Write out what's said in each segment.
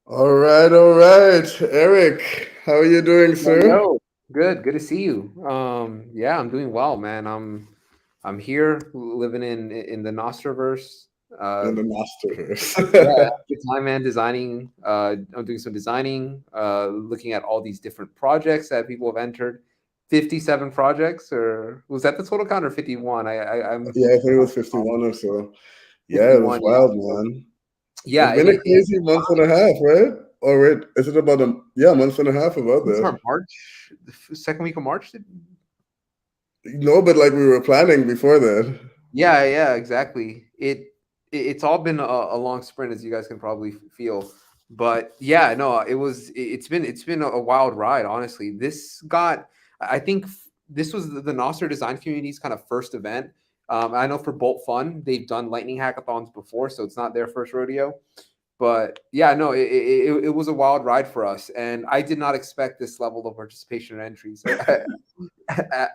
All right, Eric, how are you doing, sir? Hello. Good to see you. Yeah, I'm doing well, man. I'm here living in the Nostriverse. In Uh, the Masterverse. yeah, good time, man. Designing. I'm doing some designing. Looking at all these different projects that people have entered. 57 projects, or was that the total count, or 51? I'm Yeah, I think it I'm was 51 or so. Yeah, it was 51. Yeah. wild, So, man. yeah. It's been a crazy month and a half, right? Or wait, is it about a month and a half about It's that? our March, the second week of March. No, but like we were planning before that. Yeah, exactly. It's all been a long sprint, as you guys can probably feel. But yeah, no, it's been a wild ride. Honestly, I think this was the Nostr design community's kind of first event. I know for Bolt Fun, they've done lightning hackathons before, so it's not their first rodeo. But yeah, no, it was a wild ride for us, and I did not expect this level of participation and entries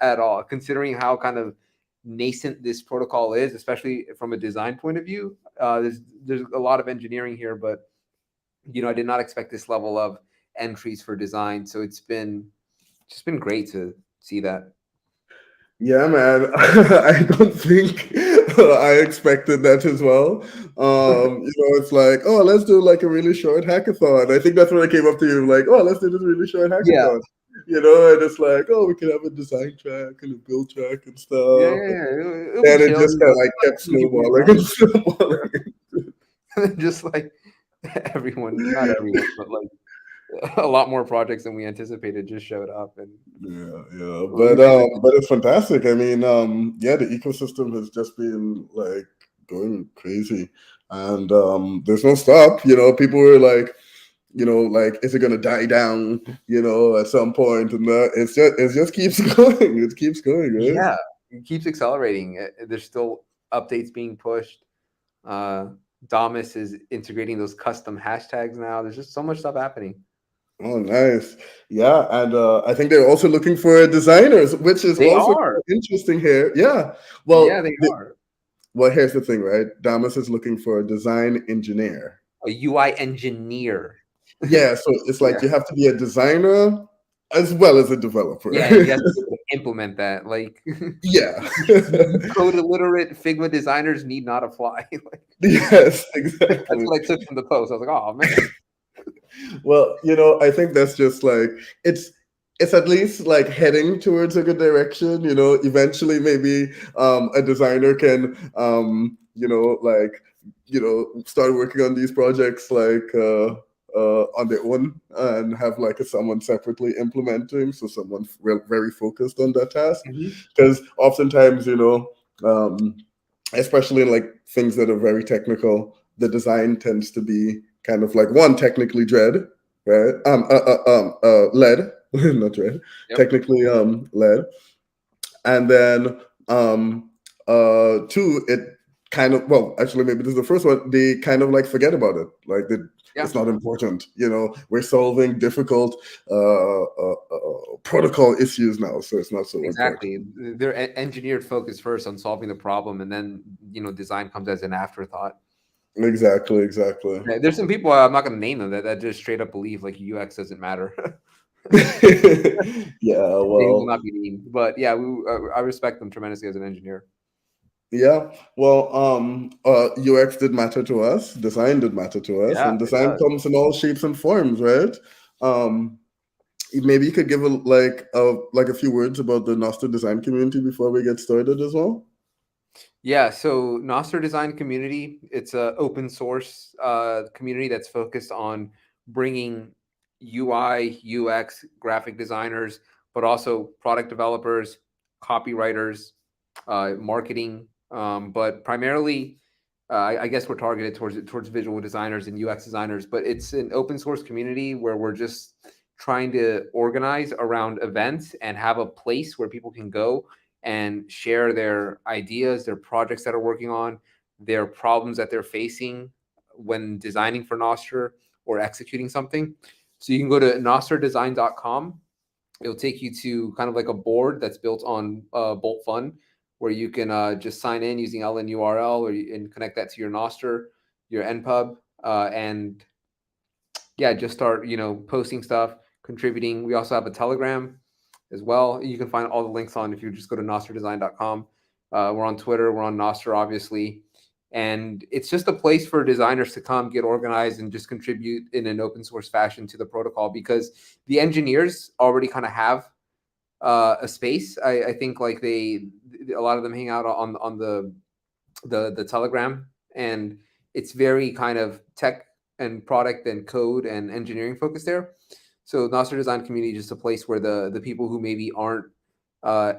at all, considering how kind of nascent this protocol is, especially from a design point of view. There's a lot of engineering here, but I did not expect this level of entries for design. So it's been just been great to see that. Yeah, man. I don't think I expected that as well. It's like, oh, let's do like a really short hackathon. I think that's when I came up to you, like, oh, let's do this really short Yeah, hackathon. And it's like, oh, we can have a design track and a build track and yeah, stuff. yeah, yeah. It'll be And it chill. just kind of like kept Some people be snowballing around. and snowballing. Just like everyone, not everyone, but like a lot more projects than we anticipated just showed up, and Yeah. we made the But it's fantastic. I mean, yeah, the ecosystem has just been like going crazy, and there's no stop. People were like, like, is it gonna die down? At some point, and it just keeps going. It keeps going, right? yeah, it keeps accelerating. There's still updates being pushed. Uh, Damus is integrating those custom hashtags now. There's just so much stuff happening. Oh, nice. Yeah, and I think they're also looking for designers, which is They also are. quite interesting here. Yeah. Yeah, Well, they are. here's the thing, right? Damas is looking for a design engineer. A UI engineer. Yeah, so it's like Yeah. you have to be a designer as well as a developer. Yeah, and you have to be able to implement that. Like, Yeah. code illiterate Figma designers need not apply. Like, Yes, that's exactly. what I took from the post. I was like, oh man. Well, I think that's just like it's it's at least like heading towards a good direction. Eventually maybe a designer can start working on these projects like on their own and have like someone separately implementing, so someone very focused on that task. Mhm. Because oftentimes, um, especially in like things that are very technical, the design tends to be kind of like one technically dread, right? Led, not dread, Yep. technically led, and then two, it kind of, well, actually maybe this is the first one. They kind of like forget about it, like Yeah. it's not important. We're solving difficult protocol issues now, so it's not so important. Exactly. They're engineered focused first on solving the problem, and then design comes as an afterthought. Exactly, exactly. Yeah, there's some people, I'm not going to name them, that just straight up believe like UX doesn't matter. Yeah, They will well, not be named, but yeah, I respect them tremendously as an engineer. yeah, well, UX did matter to us, design did matter to us, Yeah, and it design does. comes in all shapes and forms, right? Um, Maybe you could give a few words about the Nostr design community before we get started as well. Yeah, so Nostr Design Community, it's a open source community that's focused on bringing UI, UX, graphic designers, but also product developers, copywriters, marketing, but primarily, I guess we're targeted towards visual designers and UX designers. But it's an open source community where we're just trying to organize around events and have a place where people can go and share their ideas, their projects that are working on, their problems that they're facing when designing for Nostr or executing something. So you can go to nostrdesign.com. It'll take you to kind of like a board that's built on Bolt Fun, where you can just sign in using LNURL and connect that to your Nostr, your NPub, and yeah, just start posting stuff, contributing. We also have a Telegram as well. You can find all the links on if you just go to nostrdesign.com. We're on Twitter. We're on Nostr, obviously. And it's just a place for designers to come, get organized, and just contribute in an open source fashion to the protocol, because the engineers already kind of have a space. I think like a lot of them hang out on the Telegram, and it's very kind of tech and product and code and engineering focused there. So Nostr Design Community is just a place where the people who maybe aren't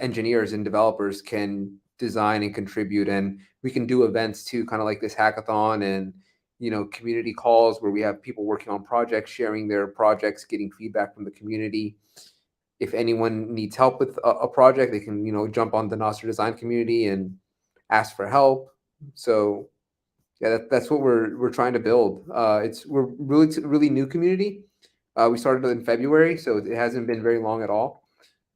engineers and developers can design and contribute, and we can do events too, kind of like this hackathon and community calls where we have people working on projects, sharing their projects, getting feedback from the community. If anyone needs help with a project, they can jump on the Nostr Design Community and ask for help. So yeah, that's what we're trying to build. We're really new community. We started in February, so it hasn't been very long at all.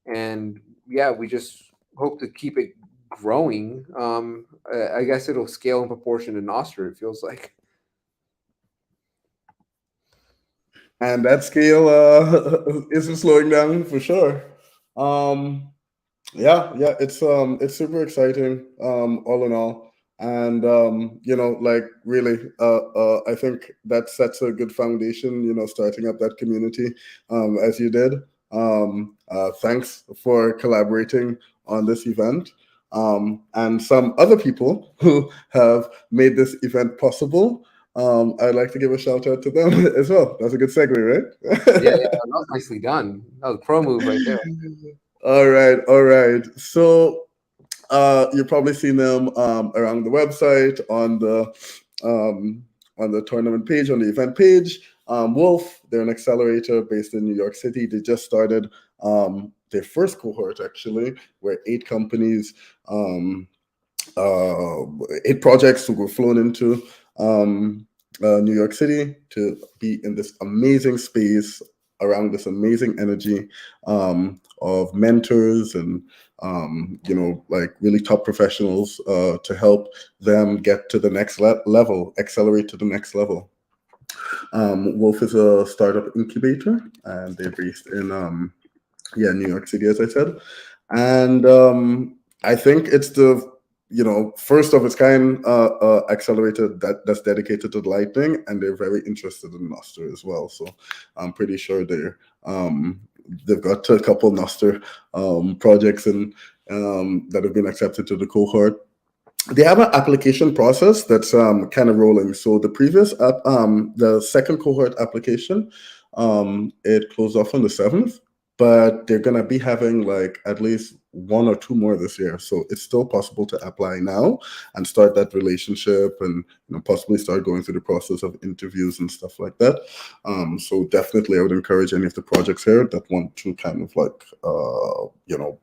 And yeah, we just hope to keep it growing. I guess it'll scale in proportion to Nostr. It feels like. And that scale isn't slowing down for sure. Um, yeah, it's super exciting, all in all. And like really, I think that sets a good foundation, starting up that community, as you did. Thanks for collaborating on this event. And some other people who have made this event possible. I'd like to give a shout out to them as well. That's a good segue, Yeah, right? that was nicely done. That was a pro move right there. All right, all right. So you've probably seen them around the website, on the tournament page, on the event page. Wolf, they're an accelerator based in New York City. They just started their first cohort, actually, where 8 companies, uh, 8 projects were flown into New York City to be in this amazing space around this amazing energy of mentors and like really top professionals to help them get to the next level, accelerate to the next level. Wolf is a startup incubator, and they're based in Yeah, New York City, as I said. And I think it's the first of its kind accelerator that's dedicated to Lightning, and they're very interested in Nostr as well. So I'm pretty sure they've got a couple Nostr projects and that have been accepted to the cohort. They have an application process that's kind of rolling. So the previous app, the second cohort application, it closed off on the 7th, but they're gonna be having like at least one or two more this year. So it's still possible to apply now and start that relationship, and possibly start going through the process of interviews and stuff like that. So definitely, I would encourage any of the projects here that want to kind of like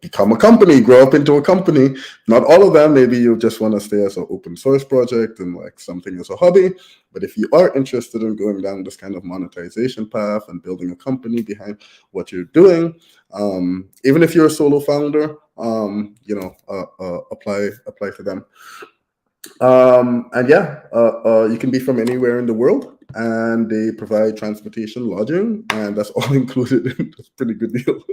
become a company, grow up into a company. Not all of them. Maybe you just want to stay as an open source project and like something as a hobby. But if you are interested in going down this kind of monetization path and building a company behind what you're doing, even if you're a solo founder, apply for them. And yeah, you can be from anywhere in the world, and they provide transportation, lodging, and that's all included. That's a pretty good deal.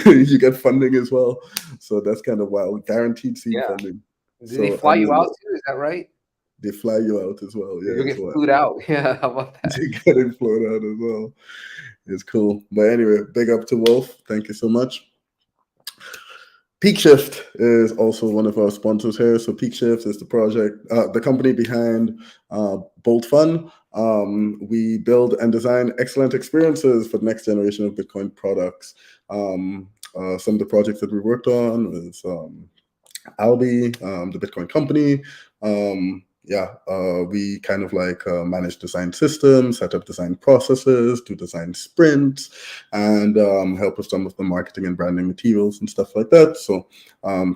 You get funding as well, so that's kind of wild. Guaranteed seed Yeah. funding. Do they So I fly you mean, out too? Is that right? they fly you out as well. You'll Yeah, as get well. flued out. Yeah, how about that? They get it flown out as well. It's cool. But anyway, big up to Wolf. Thank you so much. Peak Shift is also one of our sponsors here. So Peak Shift is the company behind Bolt Fun. We build and design excellent experiences for the next generation of Bitcoin products. Some of the projects that we worked on is Albi, the Bitcoin company. We kind of like manage design systems, set up design processes, do design sprints, and help with some of the marketing and branding materials and stuff like that. So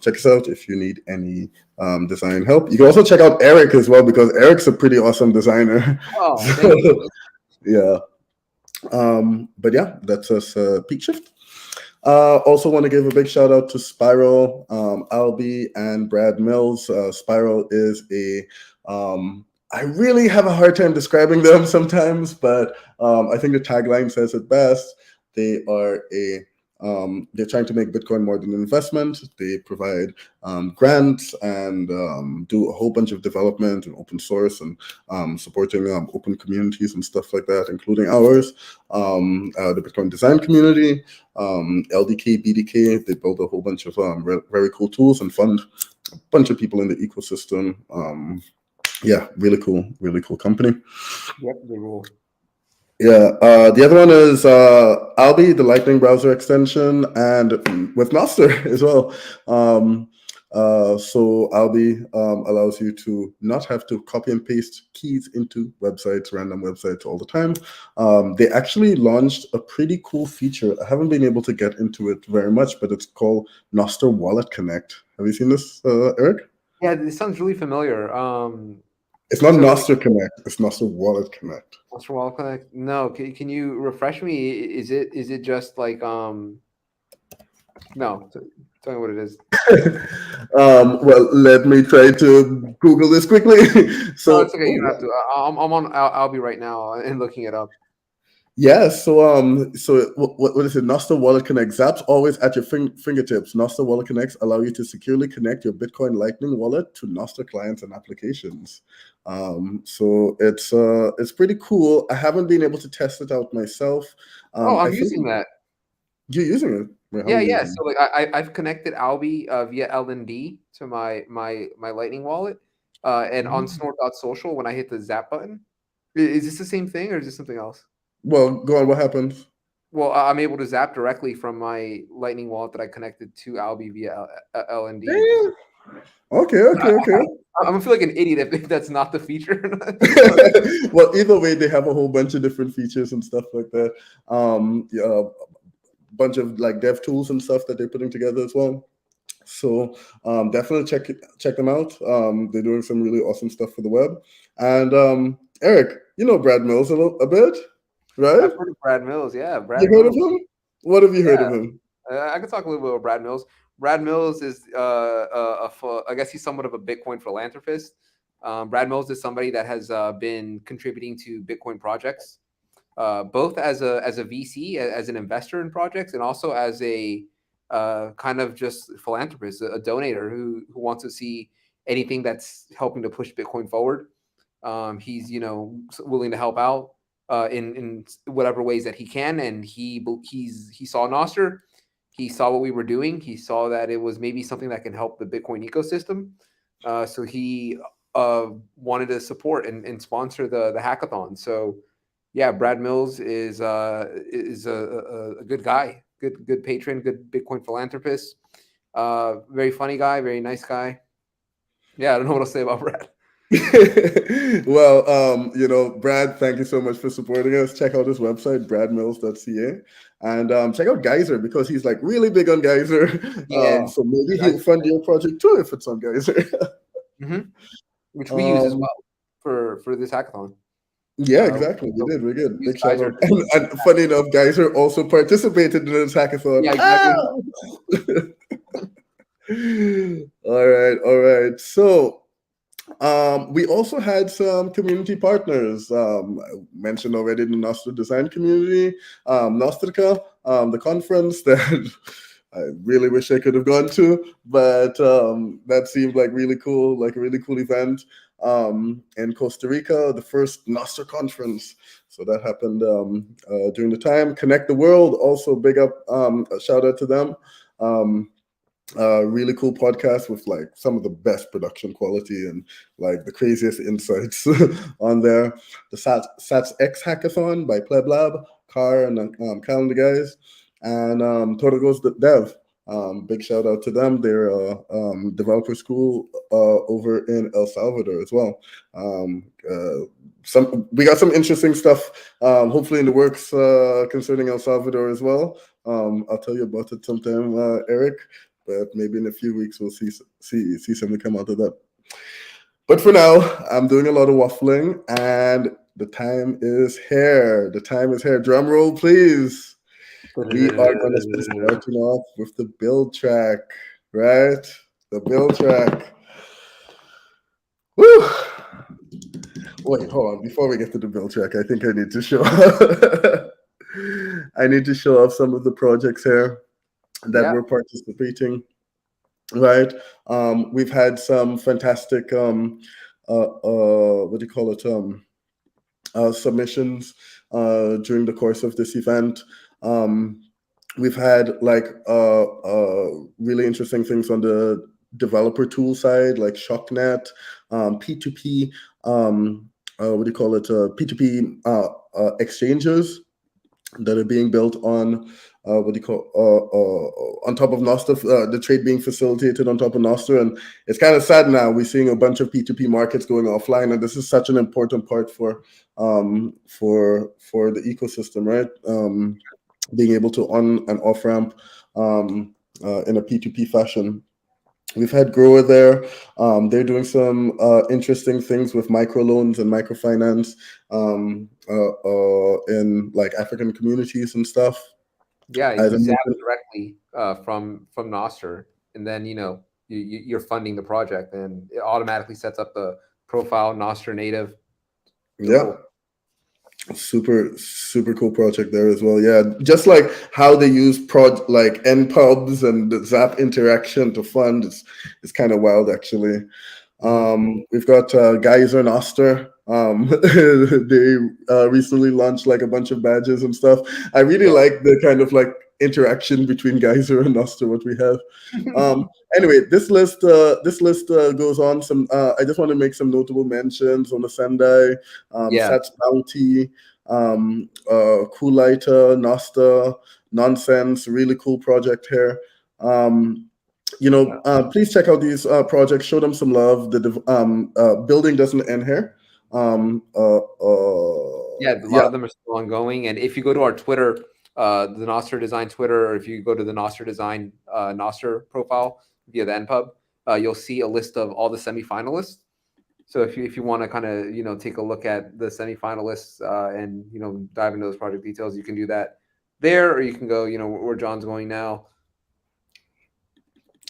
check us out if you need any design help. You can also check out Eric as well, because Eric's a pretty awesome designer. Oh, thank you. So, yeah. But yeah, that's us, Peak Shift. Also, want to give a big shout out to Spiral, Albi, and Brad Mills. Spiral is I really have a hard time describing them sometimes, but I think the tagline says it best. They are they're trying to make Bitcoin more than an investment. They provide grants and do a whole bunch of development and open source and supporting open communities and stuff like that, including ours, the Bitcoin design community, LDK, BDK. They build a whole bunch of very cool tools and fund a bunch of people in the ecosystem. Yeah, really cool company. Yep, the rule. Yeah, the other one is Albi, the Lightning browser extension, and with Nostr as well. So Albi allows you to not have to copy and paste keys into websites, random websites all the time. They actually launched a pretty cool feature. I haven't been able to get into it very much, but it's called Nostr Wallet Connect. Have you seen this, Eric? Yeah, this sounds really familiar. It's not So Nostr Connect. It's Nostr Wallet Connect. Nostr Wall Connect. No, can you refresh me? Is it just like no? Tell me what it is. Well, let me try to Google this quickly. No, it's So, okay. oh, You don't have wow. to. I'm on Albi right now and looking it up. Yeah. So what is it? Nostr Wallet Connect. Zaps always at your fingertips. Nostr Wallet Connects allow you to securely connect your Bitcoin Lightning wallet to Nostr clients and applications. So it's pretty cool. I haven't been able to test it out myself. Oh, I I'm think using that. you're using it. Wait, how are Yeah, you yeah. using So like I've connected Albi via LND to my Lightning wallet, and on it? snort.social when I hit the Zap button. Is this the same thing or is this something else? Well, go on. What happens? Well, I'm able to Zap directly from my Lightning wallet that I connected to Albi via LND. Damn. Okay, I, okay, okay. I'm gonna feel like an idiot if that's not the feature. Well, either way, they have a whole bunch of different features and stuff like that. Yeah, a bunch of like dev tools and stuff that they're putting together as well. So definitely check them out. They're doing some really awesome stuff for the web. And Eric, you know Brad Mills a bit, right? I've heard of Brad Mills. Yeah, You Brad heard of Mills. him? What have you heard Yeah, of him? I could talk a little bit about Brad Mills. Brad Mills is, I guess he's somewhat of a Bitcoin philanthropist. Brad Mills is somebody that has been contributing to Bitcoin projects. both as a VC, as an investor in projects, and also as a kind of just philanthropist, a donator who wants to see anything that's helping to push Bitcoin forward. He's willing to help out in whatever ways that he can, and he saw Nostr, he saw what we were doing, he saw that it was maybe something that can help the Bitcoin ecosystem, so he wanted to support and sponsor the hackathon. So yeah, Brad Mills is a good guy, good patron, good Bitcoin philanthropist, very funny guy, very nice guy. Yeah, I don't know what to say about Brad. Well, Brad, thank you so much for supporting us. Check out his website, bradmills.ca, and check out Geyser because he's like really big on Geyser. Yeah, So maybe guys, he'll fund your project too if it's on Geyser. hmm which we use as um, well for this hackathon. yeah, Uh, exactly. We so did. We did. we use Big shout Geyser out. to And funny enough, Geyser also participated in this hackathon. yeah, Ah! exactly. All right, all right. So we also had some community partners. I mentioned already the Nostr design community, Nostrica, the conference that I really wish I could have gone to, but that seemed like really cool, like a really cool event in Costa Rica, the first Nostr conference. So that happened during the time. Connect the World, also big up, a shout out to them. Um, really cool podcast with like some of the best production quality and like the craziest insights on there. The Sats X Hackathon by Pleb Lab, Car and Calendar guys, and Total Goes Dev. Big shout out to them. They're a developer school over in El Salvador as well. We got some interesting stuff, hopefully in the works concerning El Salvador as well. I'll tell you about it sometime, Eric, but maybe in a few weeks we'll see something come out of that. But for now, I'm doing a lot of waffling, and the time is here. The time is here. Drum roll, please. We are going to be starting off with the build track, right? The build track. Woo! Wait, hold on. Before we get to the build track, I think I need to show I need to show off some of the projects here that Yeah, we're participating. Right. We've had some fantastic what do you call it? Submissions during the course of this event. We've had like really interesting things on the developer tool side, like ShockNet, P2P, what do you call it? P2P exchanges that are being built on what do you call on top of Nostr, the trade being facilitated on top of Nostr. And it's kind of sad now we're seeing a bunch of P2P markets going offline, and this is such an important part for the ecosystem, right? Being able to on and off ramp in a P2P fashion. We've had Grower there. They're doing some interesting things with microloans and microfinance in like African communities and stuff. yeah, As you I zap mentioned, directly from Nostr, and then you're funding the project, and it automatically sets up the profile Nostr native. Real yeah, cool. super cool project there as well. Yeah, just like how they use like npubs and the Zap interaction to fund, it's kind of wild actually. Mhm. We've got Geyser Noster. They recently launched like a bunch of badges and stuff. I really Yeah. like the kind of like interaction between Geyser and Noster. What we have. Anyway, this list goes on. Some I just want to make some notable mentions on the Sendai, Yeah. Sats Bounty, Cooliter, Noster, Nonsense. Really cool project here. Um, please check out these projects. Show them some love. The building doesn't end here. Yeah, a lot Yeah, of them are still ongoing. And if you go to our Twitter, the Nostr Design Twitter, or if you go to the Nostr Design Nostr profile via the NPub, you'll see a list of all the semifinalists. So if you want to kind of take a look at the semifinalists and dive into those project details, you can do that there, or you can go where John's going now.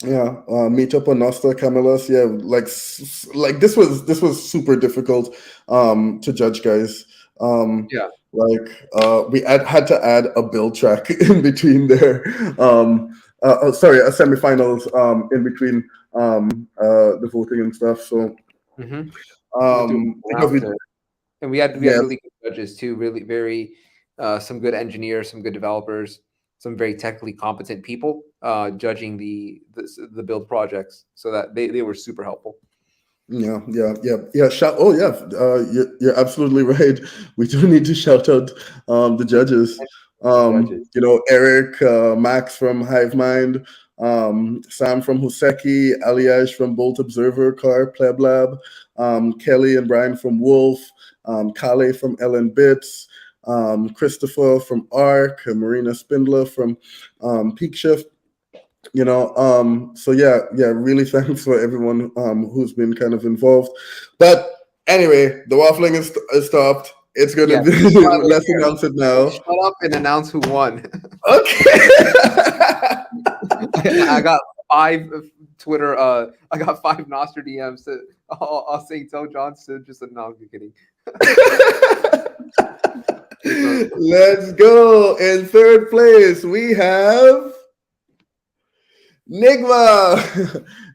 yeah. Meet up on Nostra Camelus. Yeah, like this was super difficult to judge, guys. Yeah. We had to add a build track in between there. Sorry, a semifinals in between the voting and stuff. So Hmm. Went through because round we to, and we had yes, really good judges too. Really, very some good engineers, some good developers, some very technically competent people judging the build projects. So that they were super helpful. yeah. Shout! Oh, yeah. You're absolutely right. We do need to shout out the judges. The judges. Eric, Max from Hivemind, Sam from Hoseki, Aliash from Bolt Observer, Car Pleb Lab, Kelly and Brian from Wolf, Kale from Ellen Bits, Christopher from Arc, and Marina Spindler from Peak Shift. So yeah, really thanks for everyone who's been kind of involved. But anyway, the waffling is stopped. It's gonna Yeah. be Finally let's here. announce it now. Shut up and announce who won. Okay. I got five Twitter. I got five Nostr DMs. I'll say tell Johnson just no, I'm kidding. Let's go. In third place, we have Nigma.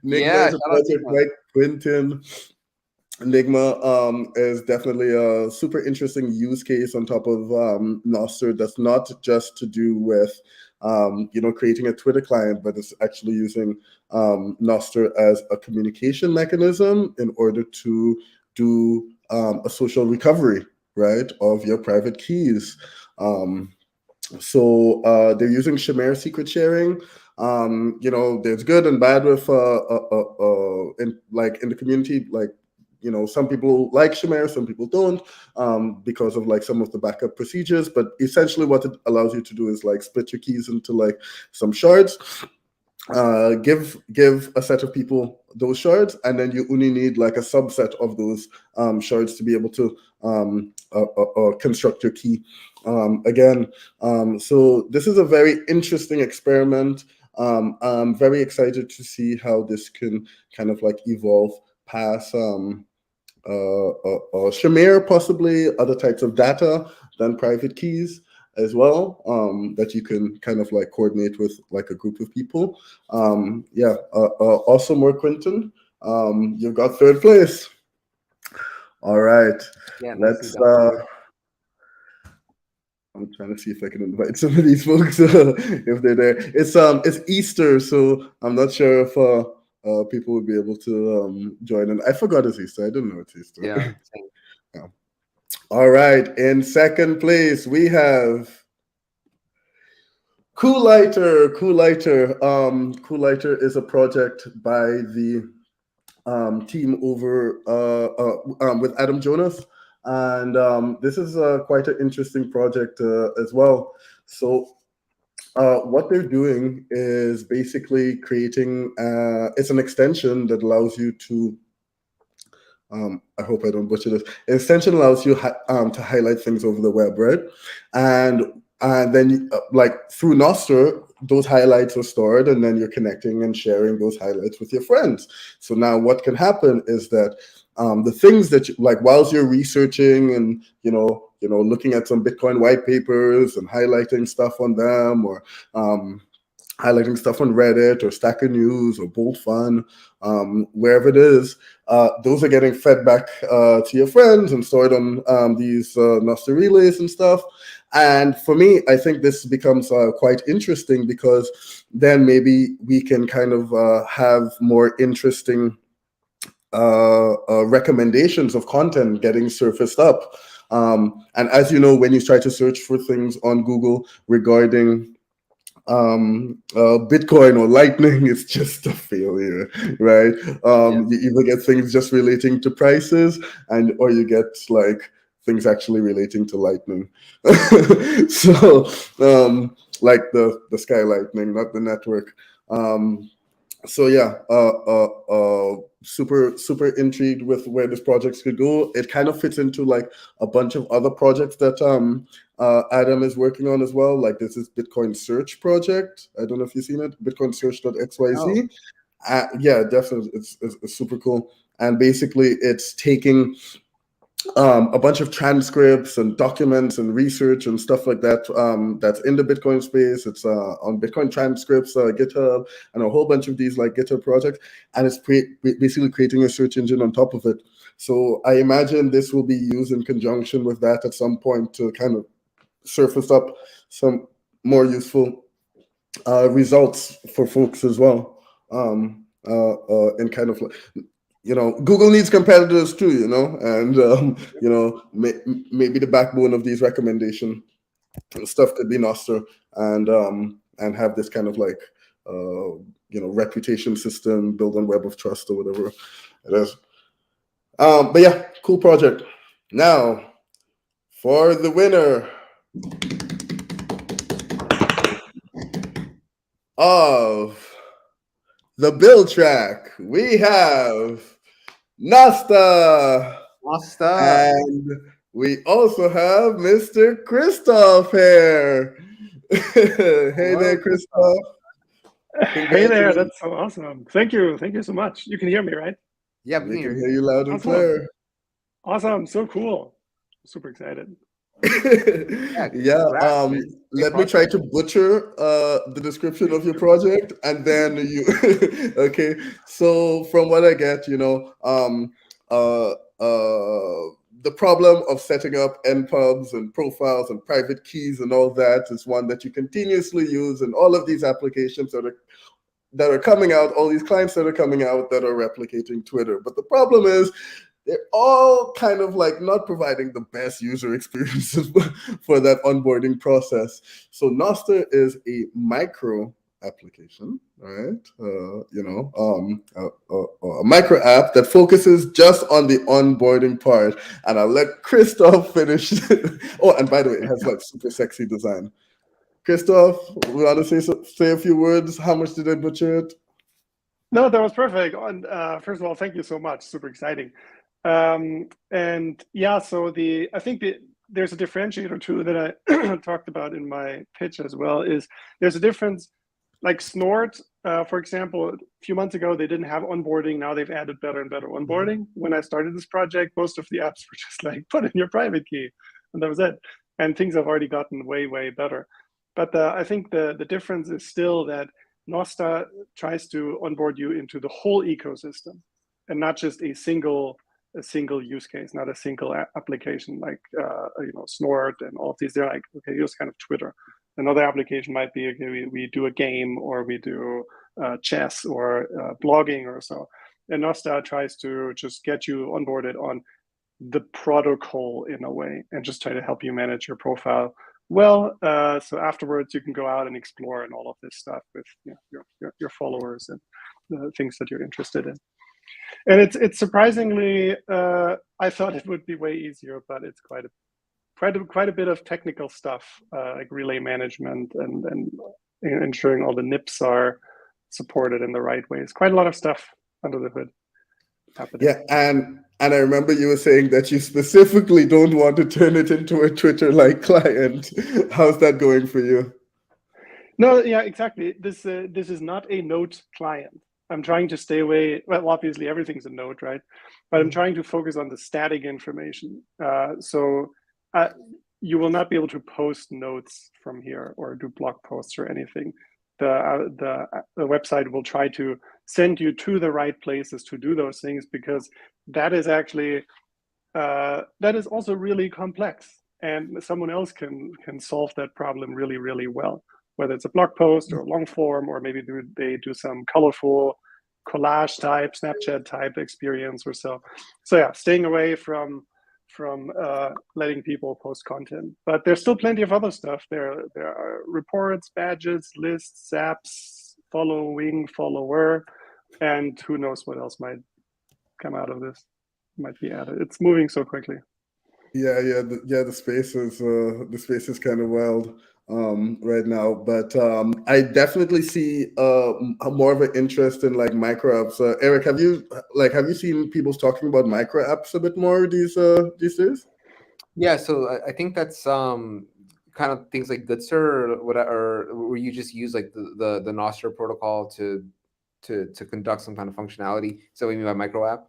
Nigma Yeah, is a shout out project Nigma. by Quentin. Enigma is definitely a super interesting use case on top of Nostr that's not just to do with creating a Twitter client, but it's actually using Nostr as a communication mechanism in order to do a social recovery, right, of your private keys. They're using Shamir secret sharing. There's good and bad with in the community. Some people like Shamir, some people don't, because of like some of the backup procedures. But essentially, what it allows you to do is like split your keys into like some shards, give a set of people those shards, and then you only need like a subset of those shards to be able to construct your key again. So this is a very interesting experiment. I'm very excited to see how this can kind of like evolve past Shamir, possibly other types of data than private keys as well, that you can kind of like coordinate with like a group of people. Also more Quinton. You've got third place. All right. Yeah, nicely Let's done. I'm trying to see if I can invite some of these folks if they're there. It's Easter, so I'm not sure if people would be able to join. And I forgot it's Easter. I didn't know it's Easter. Yeah, same. Yeah. All right. In second place, we have Coolighter. Coolighter is a project by the team over with Adam Jonas, and this is quite an interesting project as well. So what they're doing is basically creating it's an extension that allows you to I hope I don't butcher this. An extension allows you to highlight things over the web, right? And then like through Nostr, those highlights are stored, and then you're connecting and sharing those highlights with your friends. So now what can happen is that the things that like whilst you're researching and looking at some Bitcoin white papers and highlighting stuff on them, or highlighting stuff on Reddit or Stacker News or Bolt Fun, wherever it is, those are getting fed back to your friends and stored on these Nostr relays and stuff. And for me, I think this becomes quite interesting, because then maybe we can kind of have more interesting recommendations of content getting surfaced up. And as you know, when you try to search for things on Google regarding Bitcoin or Lightning, is just a failure, right? Yeah. You either get things just relating to prices, or you get like things actually relating to Lightning. So like the Sky Lightning, not the network. So yeah, super intrigued with where this project could go. It kind of fits into like a bunch of other projects that Adam is working on as well. Like this is Bitcoin Search project. I don't know if you've seen it, Oh, bitcoinsearch.xyz. Yeah, definitely, it's super cool. And basically, it's taking a bunch of transcripts and documents and research and stuff like that, that's in the Bitcoin space. It's on Bitcoin transcripts, GitHub, and a whole bunch of these like GitHub projects, and it's basically creating a search engine on top of it. So I imagine this will be used in conjunction with that at some point to kind of surface up some more useful results for folks as well. And kind of like, Google needs competitors too, and maybe the backbone of these recommendation stuff could be Nostr, and have this kind of like reputation system built on Web of Trust or whatever it is. But yeah, cool project. Now for the winner of the build track, we have Nasta. Nostr. And we also have Mr. Christoph here. Hey there, Christoph. Hey there, that's so awesome. Thank you so much. You can hear me, right? Yeah, we can hear you loud and awesome. clear. Awesome, so cool. Super excited. Yeah, let me try to butcher the description of your project, and then you okay. So from what I get, the problem of setting up npubs and profiles and private keys and all that is one that you continuously use in all of these applications that are coming out, all these clients that are coming out that are replicating Twitter. But the problem is they're all kind of like not providing the best user experiences for that onboarding process. So Nostr is a micro application, right? A micro app that focuses just on the onboarding part. And I'll let Christoph finish. Oh, and by the way, it has like super sexy design. Christoph, we want to say a few words. How much did I butcher it? No, that was perfect. And first of all, thank you so much. Super exciting. And yeah, so I think there's a differentiator too that I talked about in my pitch as well. Is there's a difference, like Snort, for example, a few months ago they didn't have onboarding. Now they've added better and better onboarding. When I started this project, most of the apps were just like put in your private key, and that was it. And things have already gotten way better. But I think the difference is still that Nostr tries to onboard you into the whole ecosystem, and not just a single use case, not a single application like Snort and all of these. They're like, okay, here's kind of Twitter. Another application might be, okay, we do a game, or we do chess, or blogging, or so. And Nostr tries to just get you onboarded on the protocol in a way, and just try to help you manage your profile well. So afterwards you can go out and explore and all of this stuff with your followers and the things that you're interested in. And it's surprisingly, I thought it would be way easier, but it's quite a bit of technical stuff, like relay management and ensuring all the NIPs are supported in the right ways. Quite a lot of stuff under the hood happening. Yeah, and I remember you were saying that you specifically don't want to turn it into a Twitter-like client. How's that going for you? No, yeah, exactly. This is not a Node client. I'm trying to stay away. Well, obviously everything's a node, right? But I'm trying to focus on the static information. So you will not be able to post notes from here or do blog posts or anything. The website will try to send you to the right places to do those things, because that is actually that is also really complex, and someone else can solve that problem really well. Whether it's a blog post or a long form, or maybe they do some colorful collage type, Snapchat type experience or so. So yeah, staying away from letting people post content. But there's still plenty of other stuff. There are reports, badges, lists, apps, following, follower, and who knows what else might come out of this, might be added. It's moving so quickly. The space is kind of wild right now, but I definitely see more of an interest in like micro apps. Eric, have you seen people talking about micro apps a bit more these days? Yeah, so I think that's kind of things like Goodster, or whatever, where you just use like the Nostr protocol to conduct some kind of functionality. So what you mean by micro app?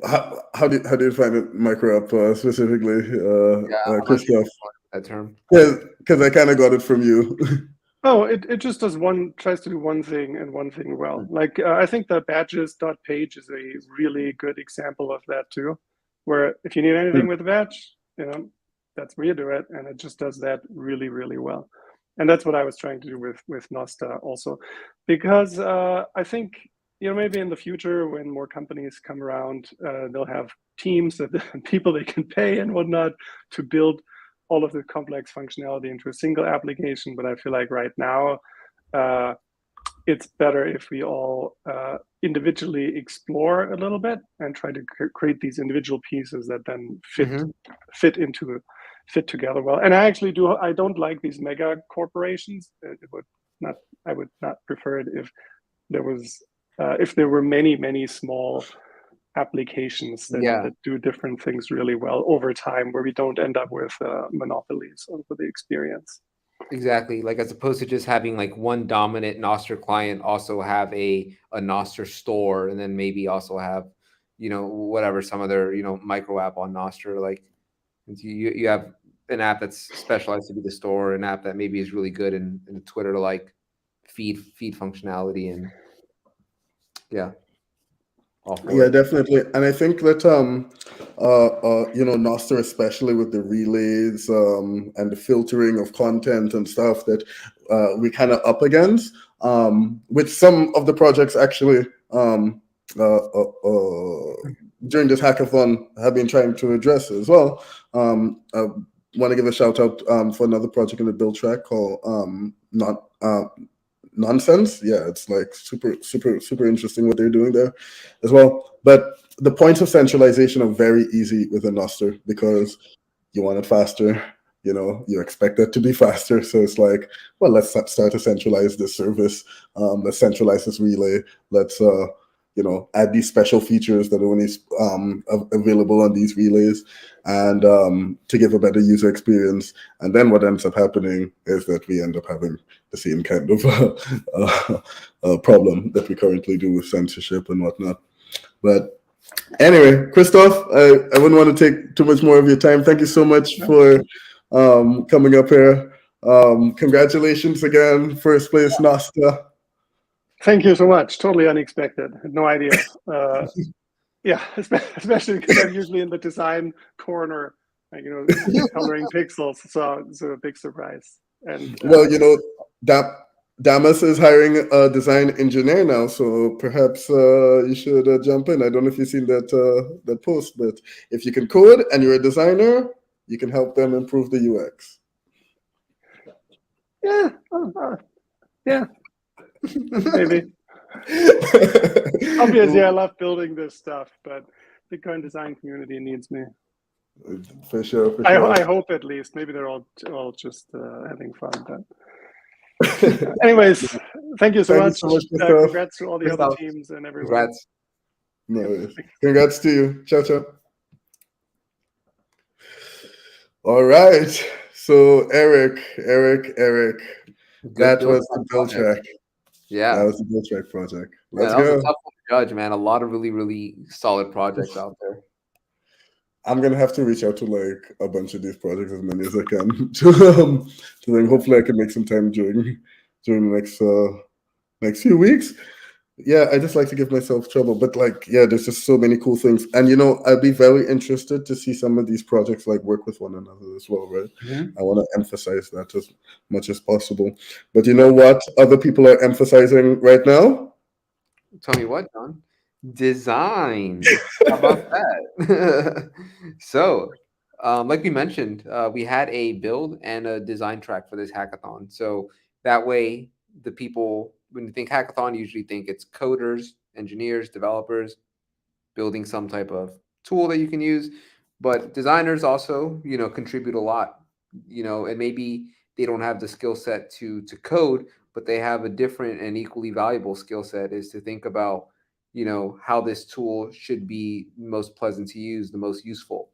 how do you find it, micro app specifically, Yeah, I'm not sure Christoph? that term. Because I kind of got it from you. Oh, it just does tries to do one thing and one thing well. Like I think the badges.page is a really good example of that too, where if you need anything with a badge, that's where you do it, and it just does that really, really well. And that's what I was trying to do with Nostr also, because I think maybe in the future when more companies come around, they'll have teams that people they can pay and whatnot to build all of the complex functionality into a single application. But I feel like right now, uh, it's better if we all individually explore a little bit and try to create these individual pieces that then fit together well. And I don't like these mega corporations. I would not prefer it if there were many small applications Yeah, that do different things really well over time, where we don't end up with monopolies over the experience. exactly. Like as opposed to just having like one dominant Nostr client, also have a Nostr store, and then maybe also have, whatever, some other, micro app on Nostr. Like you have an app that's specialized to be the store, an app that maybe is really good in Twitter to like feed functionality, and yeah, all for Yeah, it. definitely. And I think that Nostr, especially with the relays and the filtering of content and stuff that we kind of up against, which some of the projects actually during this hackathon have been trying to address as well. I want to give a shout out for another project in the build track called not nonsense. Yeah, it's like super interesting what they're doing there as well. But the points of centralization are very easy with a Nostr because you want it faster. You expect it to be faster. So it's like, well, let's start to centralize this service. Let's centralize this relay. Let's add these special features that are only available on these relays, and to give a better user experience. And then what ends up happening is that we end up having the same kind of problem that we currently do with censorship and whatnot. But anyway, Christoph, I wouldn't want to take too much more of your time. Thank you so much for coming up here. Congratulations again, first place Nasta. Thank you so much. Totally unexpected. Had no idea. Yeah, especially because I'm usually in the design corner, like, coloring pixels. So it's a big surprise. And Well, Damas is hiring a design engineer now, so perhaps you should jump in. I don't know if you've seen that post, but if you can code and you're a designer, you can help them improve the UX. yeah, yeah, maybe. Obviously, I love building this stuff, but the current design community needs me. For sure, for I sure. hope at least. Maybe they're all just having fun. But anyways, thank you so Thank you much. so much, Christoph. Congrats to all the other teams and everyone. Congrats. No worries. Congrats to you. Ciao, ciao. All right. So Eric, Good that build was the build project. track. Yeah. That was the build track project. Yeah, Let's that was a go. tough one to judge, man. A lot of really, really solid projects out there. I'm gonna have to reach out to like a bunch of these projects as many as I can to then hopefully I can make some time during the next few weeks. Yeah, I just like to give myself trouble, but like, yeah, there's just so many cool things, and I'd be very interested to see some of these projects like work with one another as well, right? I want to emphasize that as much as possible. But you know what other people are emphasizing right now? Tell me what, John? Design. How about that? So, like we mentioned, we had a build and a design track for this hackathon. So that way, the people, when you think hackathon, you usually think it's coders, engineers, developers building some type of tool that you can use. But designers also, contribute a lot. And maybe they don't have the skill set to code, but they have a different and equally valuable skill set is to think about, how this tool should be most pleasant to use, the most useful.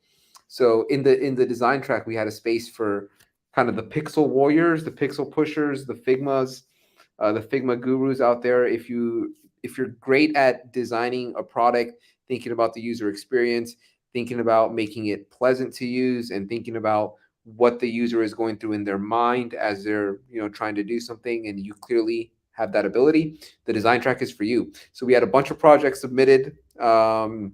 So in the design track, we had a space for kind of the pixel warriors, the pixel pushers, the Figma gurus out there. If you're great at designing a product, thinking about the user experience, thinking about making it pleasant to use, and thinking about what the user is going through in their mind as they're trying to do something, and you clearly have that ability. The design track is for you. So we had a bunch of projects submitted in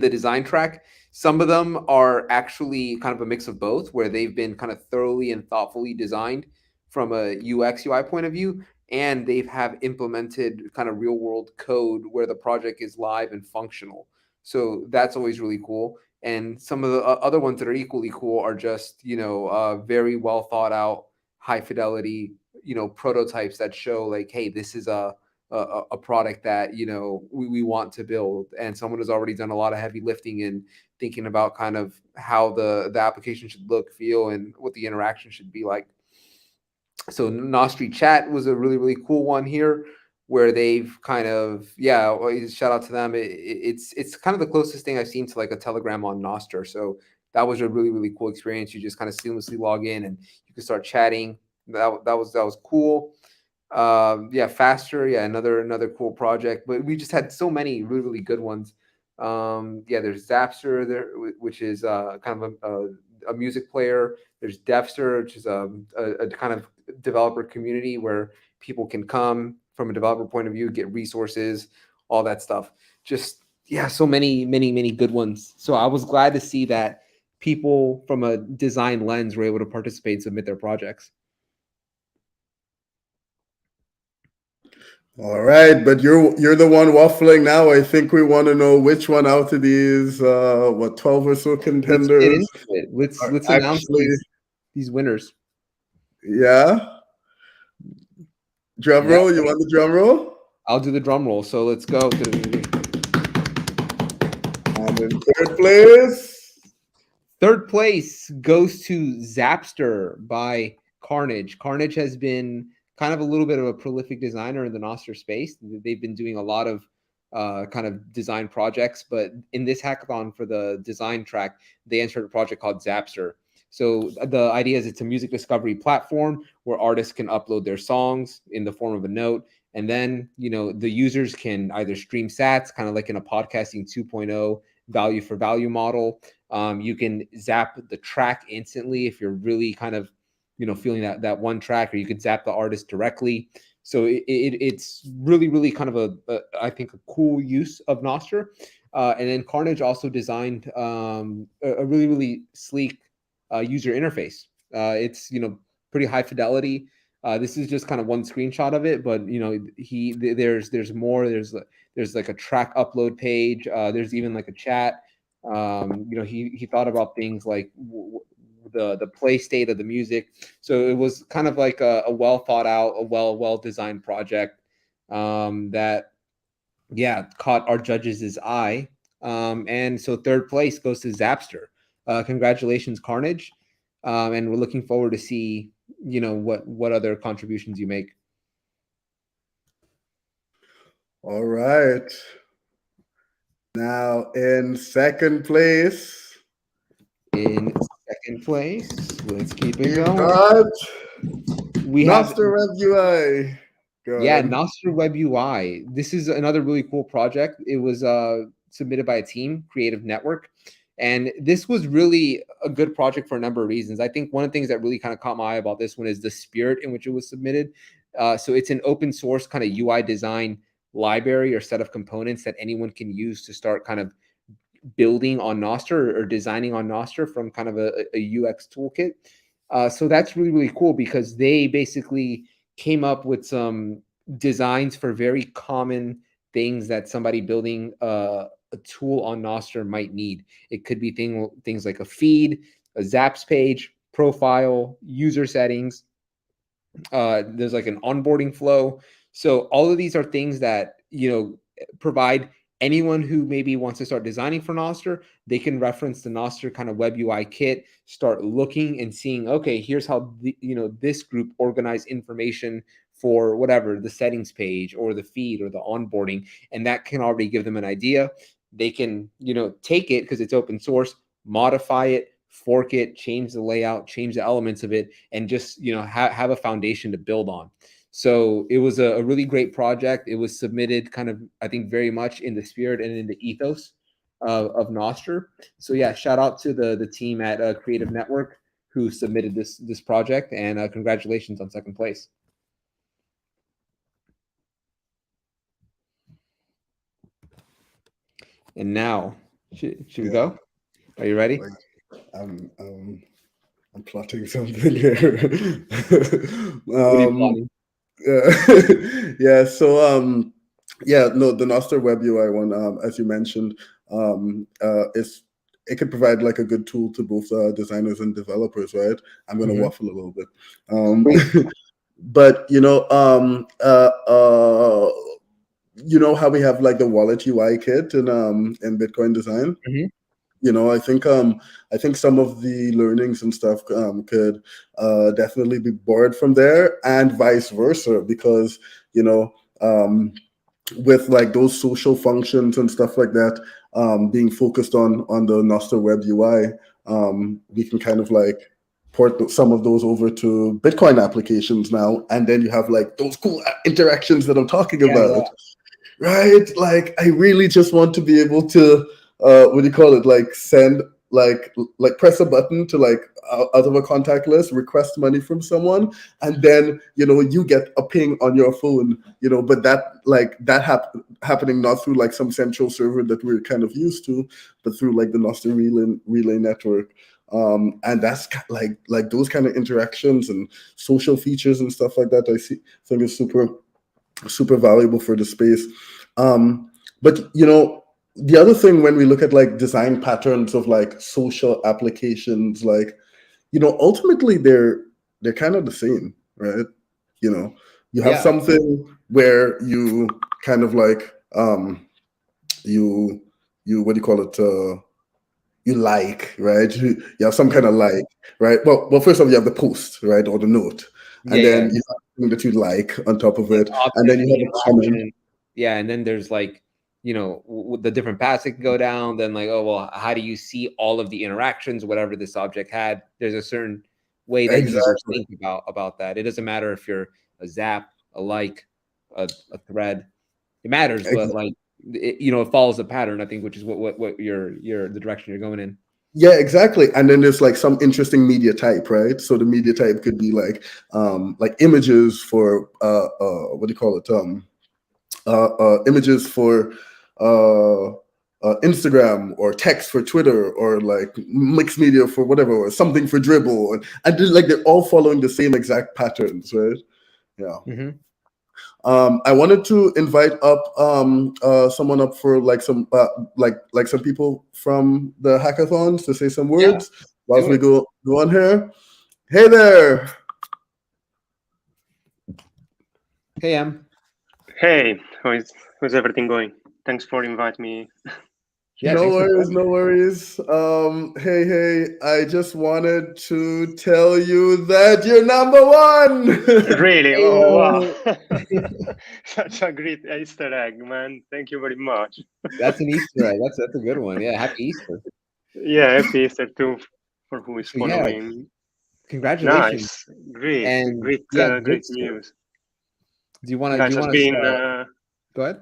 the design track. Some of them are actually kind of a mix of both, where they've been kind of thoroughly and thoughtfully designed from a UX UI point of view, and they have implemented kind of real world code where the project is live and functional. So that's always really cool. And some of the other ones that are equally cool are just very well thought out, high fidelity prototypes that show like, hey, this is a product that we want to build, and someone has already done a lot of heavy lifting in thinking about kind of how the application should look, feel, and what the interaction should be like. So Nostr Chat was a really cool one here, where they've kind of shout out to them. It's kind of the closest thing I've seen to like a Telegram on Nostr. So that was a really cool experience. You just kind of seamlessly log in and you can start chatting. That was cool. Faster, another cool project. But we just had so many really good ones. There's Zapster there, which is kind of a music player. There's Devster, which is a kind of developer community where people can come from a developer point of view, get resources, all that stuff. Just so many good ones. So I was glad to see that people from a design lens were able to participate and submit their projects. All right, but you're the one waffling now. I think we want to know which one out of these 12 or so contenders. Let's announce these winners. Yeah. Drum roll. You want the drum roll? I'll do the drum roll. So let's go. And in third place. Third place goes to Zapster by Carnage. Carnage has been kind of a little bit of a prolific designer in the Nostr space. They've been doing a lot of kind of design projects, but in this hackathon for the design track, they entered a project called Zapster. So the idea is it's a music discovery platform where artists can upload their songs in the form of a note, and then the users can either stream sats, kind of like in a podcasting 2.0 value for value model. You can zap the track instantly if you're really kind of feeling that one track, or you could zap the artist directly. So it's really kind of I think a cool use of Nostr. And then Carnage also designed a really sleek user interface. It's pretty high fidelity. This is just kind of one screenshot of it, but there's more. There's like a track upload page. There's even like a chat. He thought about things like the play state of the music. So it was kind of like a well thought out, a well designed project that caught our judges' eye. And so third place goes to Zapster. Congratulations, Carnage. And we're looking forward to see what other contributions you make. All right. Now in second place. Let's keep it going. We have Nostr Web UI. Nostr Web UI. This is another really cool project. It was submitted by a team, Creative Network. And this was really a good project for a number of reasons. I think one of the things that really kind of caught my eye about this one is the spirit in which it was submitted. So it's an open source kind of UI design library or set of components that anyone can use to start kind of building on Nostr or designing on Nostr from kind of a UX toolkit. So that's really cool because they basically came up with some designs for very common things that somebody building a tool on Nostr might need. It could be things like a feed, a Zaps page, profile, user settings. There's like an onboarding flow. So all of these are things that provide anyone who maybe wants to start designing for Nostr. They can reference the Nostr kind of web UI kit, start looking and seeing, okay, here's how this group organized information for whatever, the settings page or the feed or the onboarding, and that can already give them an idea. They can take it because it's open source, modify it, fork it, change the layout, change the elements of it, and just have a foundation to build on. So it was a really great project. It was submitted kind of, I think, very much in the spirit and in the ethos of Nostr. So yeah, shout out to the team at Creative Network who submitted this project, and congratulations on second place. And now, should we go? Are you ready? Like, I'm plotting something here. What are you plotting? Yeah. So yeah, no, the Nostr Web UI one, as you mentioned, is it could provide like a good tool to both designers and developers, right? I'm gonna waffle a little bit. But you know how we have like the wallet UI kit in Bitcoin design. I think some of the learnings and stuff could definitely be borrowed from there, and vice versa, because you know with like those social functions and stuff like that being focused on the Nostr Web UI, we can kind of like port some of those over to Bitcoin applications now, and then you have like those cool interactions that I'm talking about. Right? Like, I really just want to be able to, what do you call it? Like, send, like press a button to like out of a contact list, request money from someone, and then you get a ping on your phone. But happening not through like some central server that we're kind of used to, but through like the Nostr relay network. And that's like those kind of interactions and social features and stuff like that. Think is super valuable for the space. But the other thing, when we look at like design patterns of like social applications, like ultimately they're kind of the same, right? You have something where you kind of like you what do you call it, you like, right? You have some kind of like, right? Well, first off, you have the post, right, or the note, and then you have something that you like on top of it, and then you have a comment. Yeah, and then there's like, the different paths that can go down. Then like, oh well, how do you see all of the interactions, whatever this object had? There's a certain way that users think about that. It doesn't matter if you're a zap, a like, a thread. It matters, but like it follows a pattern, I think, which is what your the direction you're going in. Yeah, exactly. And then there's like some interesting media type, right? So the media type could be like images for what do you call it? Images for Instagram, or text for Twitter, or like mixed media for whatever, or something for Dribble, and like they're all following the same exact patterns, right? Yeah. I wanted to invite up someone up for like some like some people from the hackathons to say some words whilst we go on here. Hey there. Hey, Em. Hey, how's everything going? Thanks for inviting me. Yeah, no worries. Hey, I just wanted to tell you that you're number one. Really? Oh, wow. Such a great Easter egg, man. Thank you very much. That's an Easter egg. That's a good one. Yeah, happy Easter. Yeah, happy Easter too for who is following. Yeah, congratulations. Nice. Great. And great news. Do you want to? Guys, Go ahead.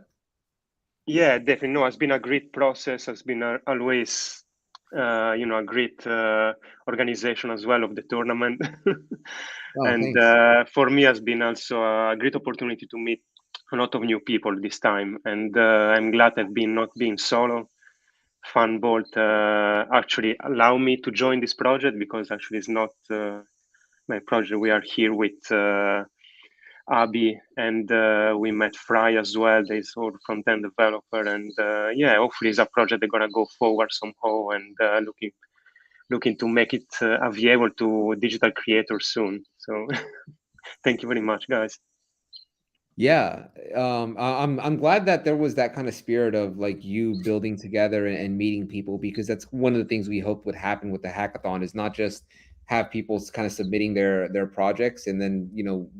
Yeah, definitely. No, it's been a great process. It's been always, a great organization as well of the tournament. And for me, has been also a great opportunity to meet a lot of new people this time. And I'm glad I've been not being solo. Funbolt actually allow me to join this project, because actually it's not my project. We are here with Abby, and we met Fry as well. There's our front-end developer, and yeah, hopefully it's a project that's gonna go forward somehow, and looking to make it available to digital creators soon. So thank you very much, guys. Yeah, I'm glad that there was that kind of spirit of like you building together and meeting people, because that's one of the things we hope would happen with the hackathon, is not just have people kind of submitting their projects and then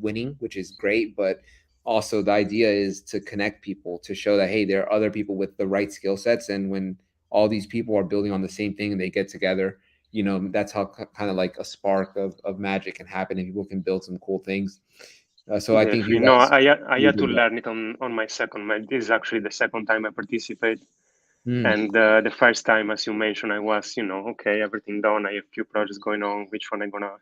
winning, which is great, but also the idea is to connect people, to show that hey, there are other people with the right skill sets, and when all these people are building on the same thing and they get together, that's how kind of like a spark of magic can happen, and people can build some cool things. So I think Definitely. you No, guys I really had to did that. learn it on my second match. This is actually the second time I participate. Mm. And the first time, as you mentioned, I was, okay, everything done. I have a few projects going on, which one I'm gonna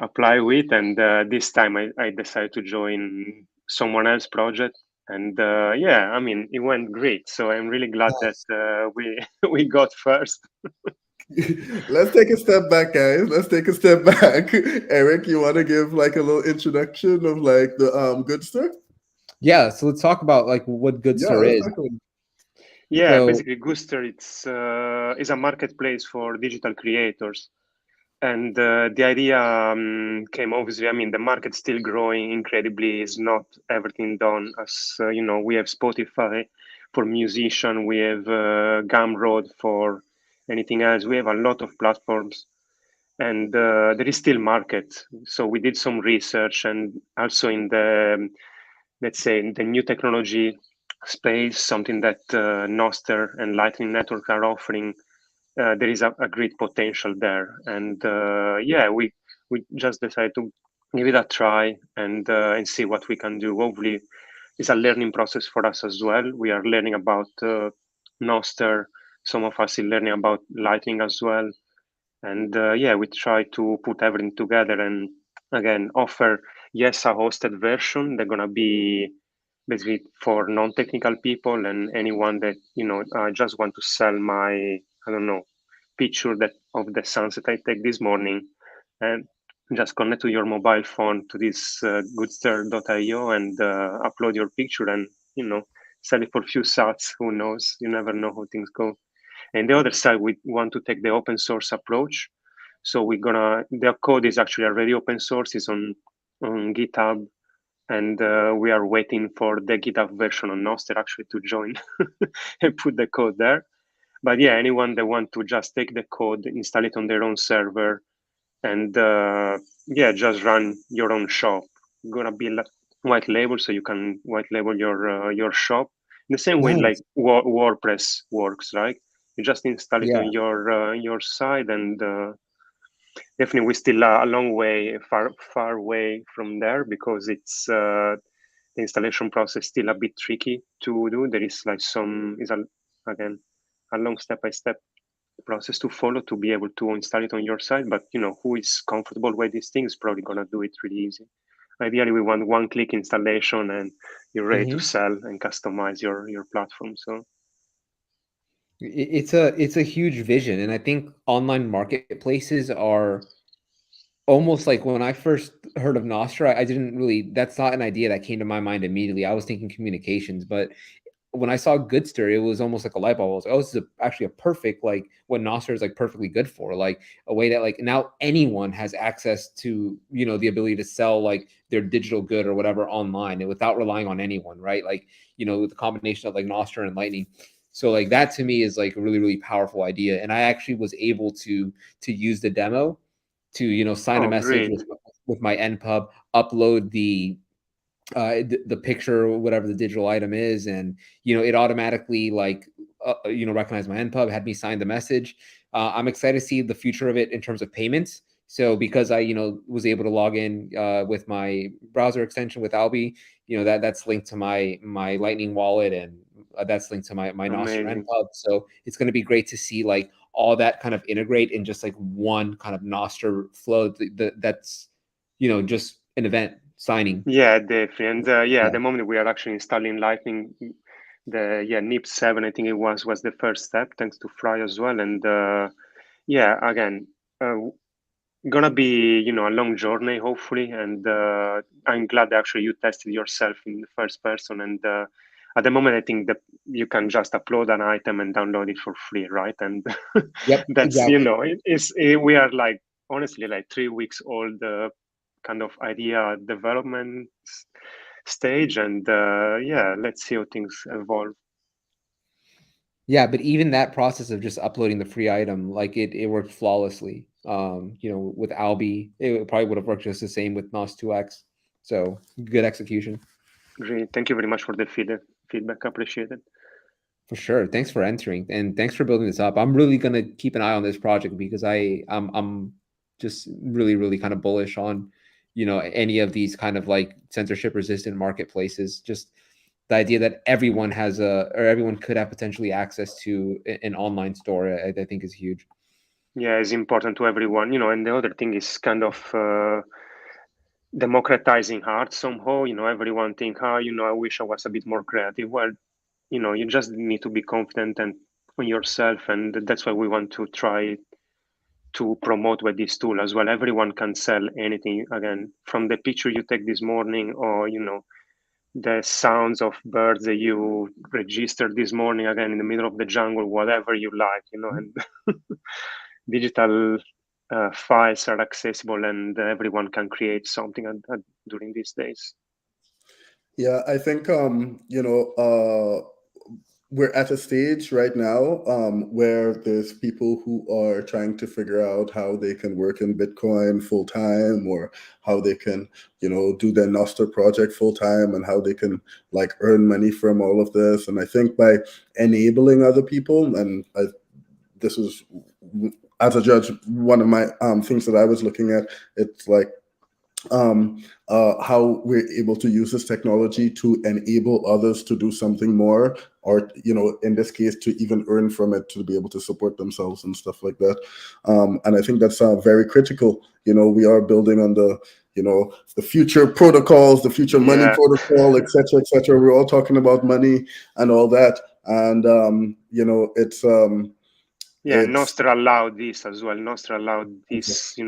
apply with. And this time I decided to join someone else's project. And yeah, I mean, it went great. So I'm really glad that we we got first. Let's take a step back, guys. Let's take a step back. Eric, you want to give like a little introduction of like the Goodster? Yeah, so let's talk about like what Yeah, Goodster let's is. talk about. Yeah, So basically, Gooster it's is a marketplace for digital creators. And the idea came obviously. I mean, the market's still growing incredibly. It's not everything done as we have Spotify for musician, we have Gumroad for anything else. We have a lot of platforms, and there is still market. So we did some research, and also in the let's say in the new technology space, something that Nostr and Lightning Network are offering, there is a great potential there. And yeah, we just decided to give it a try and see what we can do. Hopefully, it's a learning process for us as well. We are learning about Noster. Some of us are learning about Lightning as well. And yeah, we try to put everything together and again offer yes a hosted version. They're gonna be basically for non-technical people and anyone that just want to sell my I don't know picture that of the sunset I take this morning, and just connect to your mobile phone to this goodster.io and upload your picture and sell it for a few sats. Who knows? You never know how things go. And the other side, we want to take the open source approach. So their code is actually already open source. It's on GitHub, and we are waiting for the GitHub version on Nostr actually to join and put the code there. But yeah, anyone that want to just take the code, install it on their own server, and yeah, just run your own shop. Gonna be white label, so you can white label your shop in the same way like nice. WordPress works, right? You just install it Yeah. on your site, and definitely we're still a long way, far away from there because it's the installation process still a bit tricky to do. There is like again a long step-by-step process to follow to be able to install it on your site. But who is comfortable with these things probably gonna do it really easy. Ideally, we want one-click installation, and you're ready to Mhm. sell and customize your platform. So It's a huge vision, and I think online marketplaces are almost like when I first heard of Nostra, I didn't really. That's not an idea that came to my mind immediately. I was thinking communications, but when I saw Goodster, it was almost like a light bulb. I was like, oh, this is actually a perfect like what Nostr is like perfectly good for, like a way that like now anyone has access to the ability to sell like their digital good or whatever online and without relying on anyone, right? Like with the combination of like Nostr and Lightning. So like that to me is like a really powerful idea, and I actually was able to use the demo to sign a oh, message great. with my npub, upload the picture or whatever the digital item is, and it automatically like recognized my npub, had me sign the message. I'm excited to see the future of it in terms of payments. So because I was able to log in with my browser extension with Albi, that's linked to my Lightning wallet, and that's linked to my Nostr Amazing. npub. So it's going to be great to see like all that kind of integrate in just like one kind of Nostr flow that's just an event signing. Yeah, definitely. And yeah, at Yeah. the moment we are actually installing Lightning. The NIP 7, I think it was the first step, thanks to Fry as well. And yeah, again, uh, gonna be a long journey hopefully. And I'm glad actually you tested yourself in the first person. And at the moment, I think that you can just upload an item and download it for free, right? And Yep, that's exactly. we are like honestly like 3 weeks old. Kind of idea development stage, and yeah, let's see how things evolve. Yeah, but even that process of just uploading the free item, like it worked flawlessly. With Albi, it probably would have worked just the same with NOS 2X. So good execution. Great, thank you very much for the feedback. Appreciate it. For sure. Thanks for entering, and thanks for building this up. I'm really gonna keep an eye on this project because I'm just really kind of bullish on any of these kind of like censorship resistant marketplaces. Just the idea that everyone everyone could have potentially access to an online store, I think is huge. Yeah, it's important to everyone, and the other thing is kind of democratizing art somehow. Everyone think, I wish I was a bit more creative. Well, you just need to be confident and on yourself, and that's why we want to try to promote with this tool as well. Everyone can sell anything, again, from the picture you take this morning, or the sounds of birds that you registered this morning, again in the middle of the jungle, whatever you like, and digital files are accessible, and everyone can create something during these days. Yeah, I think we're at a stage right now where there's people who are trying to figure out how they can work in Bitcoin full time, or how they can, do their Nostr project full time, and how they can like earn money from all of this. And I think by enabling other people, and this is, as a judge, one of my things that I was looking at, it's like how we're able to use this technology to enable others to do something more, or in this case, to even earn from it, to be able to support themselves and stuff like that. And I think that's very critical. We are building on the future protocols, the future money protocol, etc., etc. We're all talking about money and all that, and it's yeah, Nostr allowed this as well. Nostr allowed this,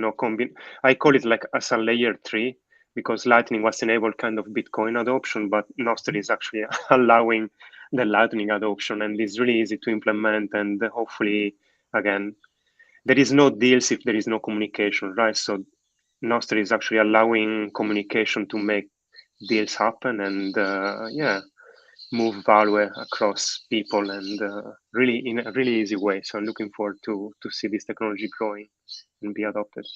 I call it like as a layer 3, because Lightning was enabled kind of Bitcoin adoption, but Nostr is actually allowing the Lightning adoption, and it's really easy to implement. And hopefully, again, there is no deals if there is no communication, right? So Nostr is actually allowing communication to make deals happen, and move value across people, and really in a really easy way. So I'm looking forward to see this technology growing and be adopted.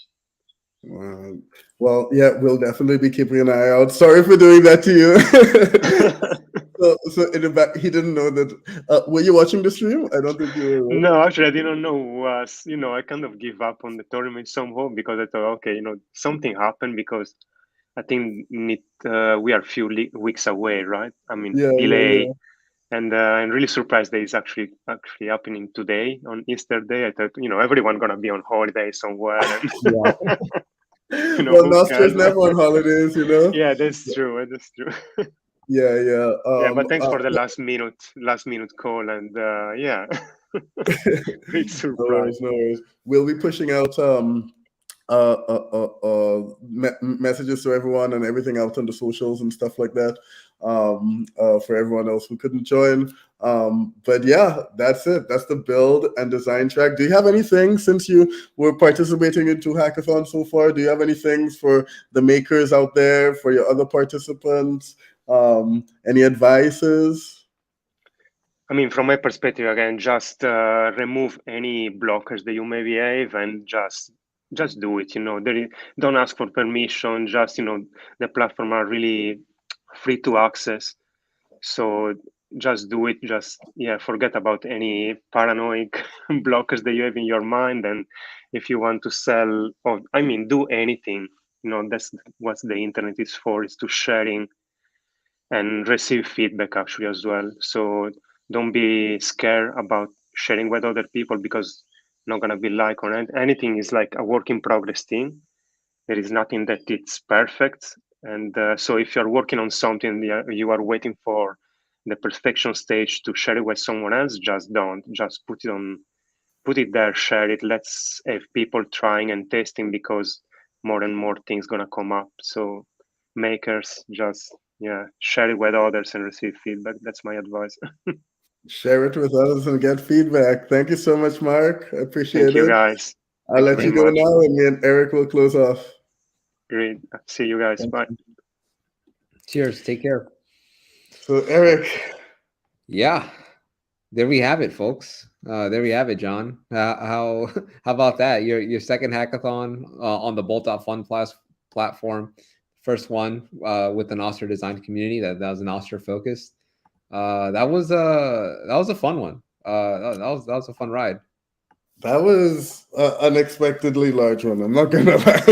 Well, yeah, we'll definitely be keeping an eye out. Sorry for doing that to you. So in the back, he didn't know that. Were you watching the stream? I don't think you were. Right? No, actually, I didn't know who was. I kind of give up on the tournament somehow, because I thought, okay, something happened, because I think we are a few weeks away, right? I mean, delay. Yeah. And I'm really surprised that it's actually happening today on Easter Day. I thought, everyone gonna be on holiday somewhere. And Well, Nostr is never on holidays, Yeah, that's true. That's true. Yeah. Yeah, but thanks for the last minute call, and yeah, great surprise. No worries. We'll be pushing out messages to everyone and everything out on the socials and stuff like that, for everyone else who couldn't join. But yeah, that's it. That's the build and design track. Do you have anything, since you were participating in 2 hackathons so far, do you have any things for the makers out there, for your other participants? Any advices? I mean, from my perspective, again, just remove any blockers that you maybe have, and just do it. Don't ask for permission. Just the platform are really free to access, so just do it. Just forget about any paranoid blockers that you have in your mind. And if you want to sell, or I mean, do anything, that's what the internet is for, is to sharing and receive feedback actually as well. So don't be scared about sharing with other people, because not gonna be like on anything is like a work in progress thing. There is nothing that it's perfect, and so if you're working on something, you are waiting for the perfection stage to share it with someone else. Just don't. Just put it there, share it. Let's have people trying and testing, because more and more things gonna come up. So makers, just share it with others and receive feedback. That's my advice. Share it with others and get feedback. Thank you so much, Mark. I appreciate Thank you, it. guys. I'll let you go now, and me and Eric will close off. Great. See you guys. Bye. Cheers. Take care. So, Eric. Yeah, there we have it, folks. There we have it, John. How about that? Your second hackathon on the Bolt.fun platform. First one with the Nostr design community that was an Nostr focused. That was a fun one. That was a fun ride. That was unexpectedly large one. I'm not gonna lie.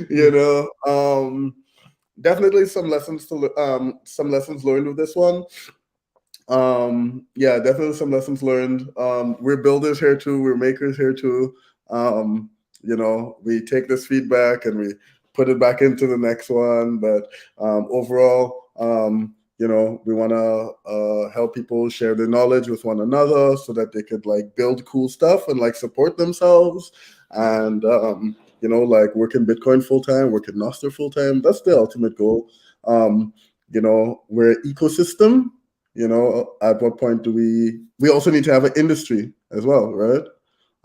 you know, definitely some lessons learned with this one. Yeah, definitely some lessons learned. We're builders here too. We're makers here too. Um, we take this feedback and we put it back into the next one. But overall, we want to help people share their knowledge with one another so that they could like build cool stuff and like support themselves. And like work in Bitcoin full time, work in Nostr full time. That's the ultimate goal. We're an ecosystem. At what point do we also need to have an industry as well, right?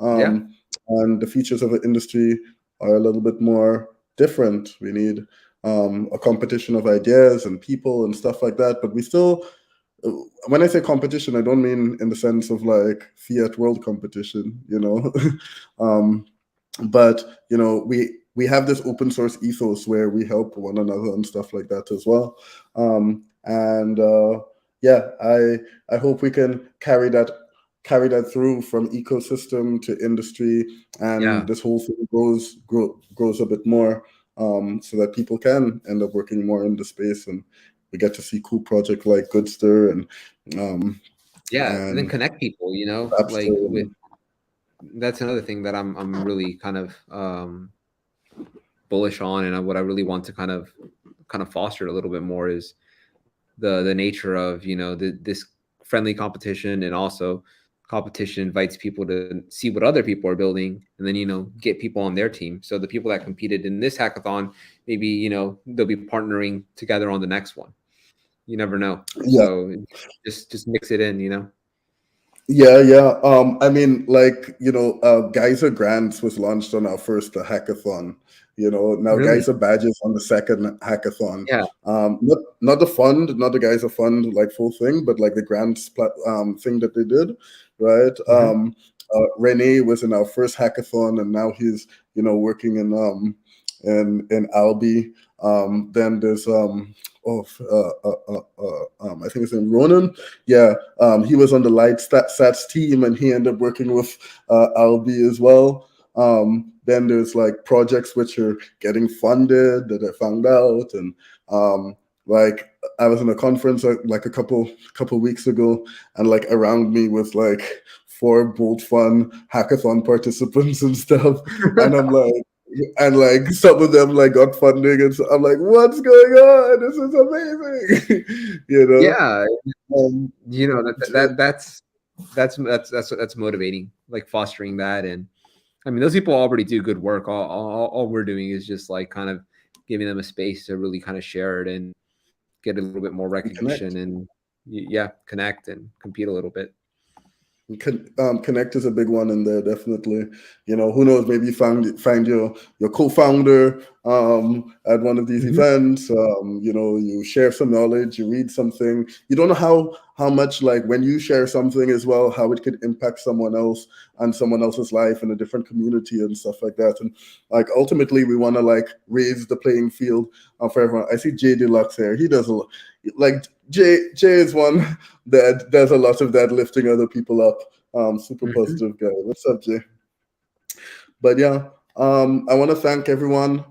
Yeah. um, and the features of an industry are a little bit more different. We need a competition of ideas and people and stuff like that, but we still, when I say competition, I don't mean in the sense of like fiat world competition, um, but we have this open source ethos where we help one another and stuff like that as well. And yeah, I hope we can carry that through from ecosystem to industry, and Yeah. this whole thing grows a bit more, so that people can end up working more in the space, and we get to see cool projects like Goodster um, Yeah. And then and connect people, like Appster. with that's another thing that I'm really kind of bullish on, and what I really want to kind of foster a little bit more is the nature of this friendly competition, and also competition invites people to see what other people are building, and then get people on their team. So the people that competed in this hackathon, maybe they'll be partnering together on the next one. You never know. Yeah. So just mix it in. Yeah, yeah. I mean, like, Geyser Grants was launched on our first hackathon. Now Really? Geyser Badges on the second hackathon. Yeah. Not the fund, not the Geyser fund like full thing, but like the grants thing that they did, right? Hmm. Rene was in our first hackathon, and now he's working in Albi. Then there's I think it's in Ronan. Yeah, he was on the Light Sats team, and he ended up working with Albi as well. Then there's like projects which are getting funded that I found out, and like I was in a conference like a couple weeks ago, and like around me was like 4 Bolt Fun hackathon participants and stuff, and I'm like. And like some of them like got funding, and so I'm like, "What's going on? This is amazing!" Yeah. Um, That that's motivating, like fostering that. And I mean, those people already do good work. All we're doing is just like kind of giving them a space to really kind of share it and get a little bit more recognition, connect. and yeah, connect and compete a little bit. Connect is a big one in there, definitely. Who knows? Maybe you find your co-founder at one of these Mhm. events. You share some knowledge, you read something. You don't know how much, like, when you share something as well, how it could impact someone else and someone else's life in a different community and stuff like that. And like ultimately, we want to like raise the playing field for everyone. I see Jay Deluxe here. He does a lot. Like Jay is one that does a lot of that, lifting other people up. Super Mhm. positive guy. What's up, Jay? But yeah, I want to thank everyone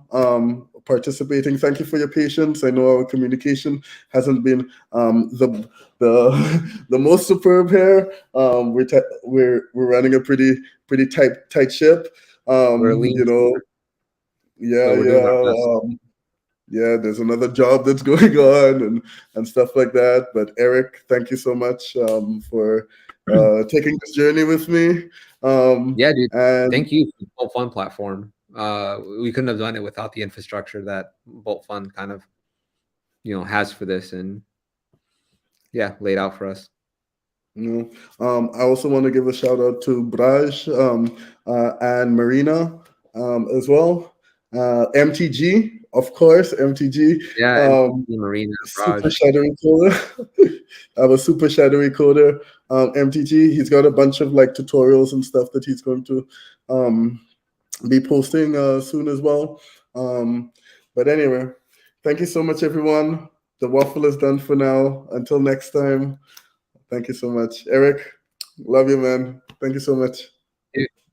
participating. Thank you for your patience. I know our communication hasn't been the the most superb here. We're running a pretty tight ship. We're a lean team, Yeah, but we're doing our yeah. best. Yeah, there's another job that's going on, and stuff like that. But Eric, thank you so much for taking this journey with me. Yeah, dude. And Thank you for the Bolt Fun platform. We couldn't have done it without the infrastructure that Bolt Fun kind of has for this, and yeah, laid out for us. I also want to give a shout out to Braj and Marina as well. MTG, of course, MTG. Yeah, and Um, Marina, Super Raj. shadowy coder. I'm a super shadowy coder. MTG, he's got a bunch of like tutorials and stuff that he's going to um, be posting soon as well. But anyway, thank you so much, everyone. The waffle is done for now. Until next time, thank you so much, Eric. Love you, man. Thank you so much.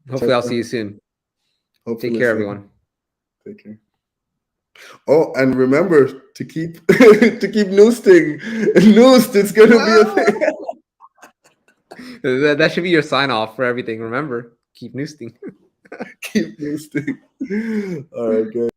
Hopefully, I'll see you soon. Hopefully Take care, soon. everyone. Take care. Oh, and remember to keep to keep noosting. Noosed, it's gonna be a thing. That should be your sign off for everything. Remember, keep noosting. Keep noosting. All right, guys.